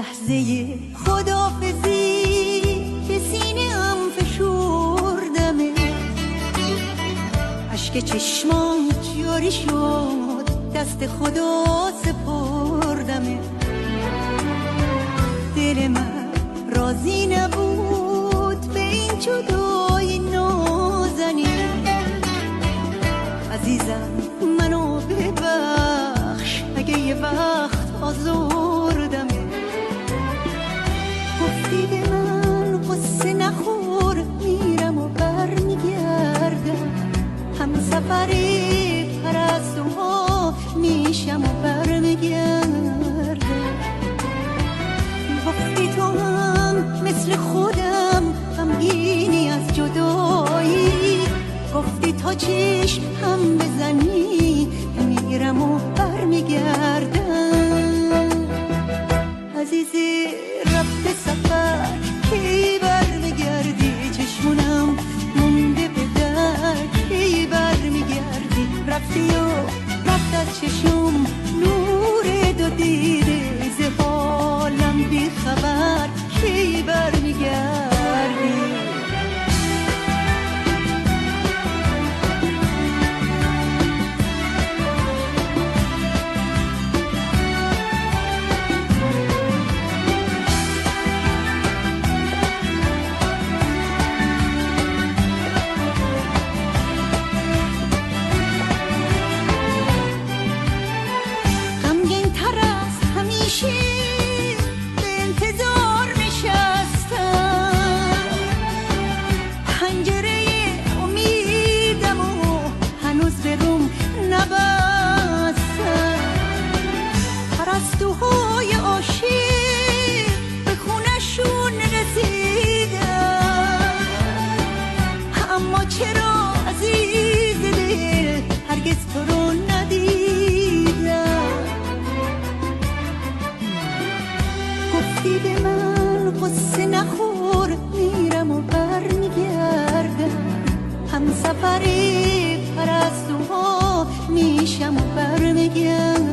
لحظه خداحافظی که سینه ام فشردمه، اشک چشمات جاری شد دست خدا سپردمه. دل من راضی نبود به این جدای نازنین. عزیزم منو ببخش اگه یه وقت آزردمه. گفتی به من قصه نخور میرم و برمیگردم، هم سفری پرستوها میشم و برمیگردم. گفتی تو هم مثل خودم غمگینی از جدایی، گفتی تا چشم هم بزنی میرم و برمیگردم. عزیزی رفته سفر کی برمیگردی؟ چشمونم مونده به در کی برمیگردی؟ رفتی و رفت از چشم نور دو دیده، ز حالم بی خبر کی برمیگردی؟ پرستوهای عاشق به خونشون رسیدن، اما چرا عزیز دل هرگز تو رو ندیدن؟ گفتی به من قصه نخور میرم و برمیگردم، هم سفری پرستوها میشم و برمیگردم.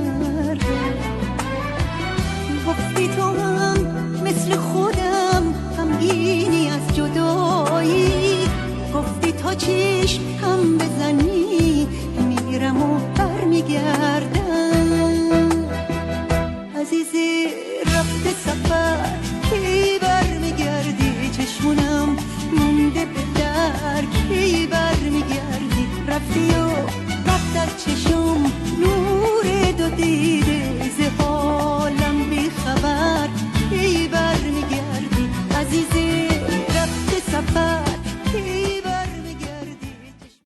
گفتی تو هم مثل خودم غمگینی از جدایی، گفتی تا چشم هم بزنی میرم و برمیگردم. عزیزی رفته سفر کی برمیگردی؟ چشمونم مونده به در کی برمیگردی؟ رفتی و رفت از چشم نور دو دیده، ز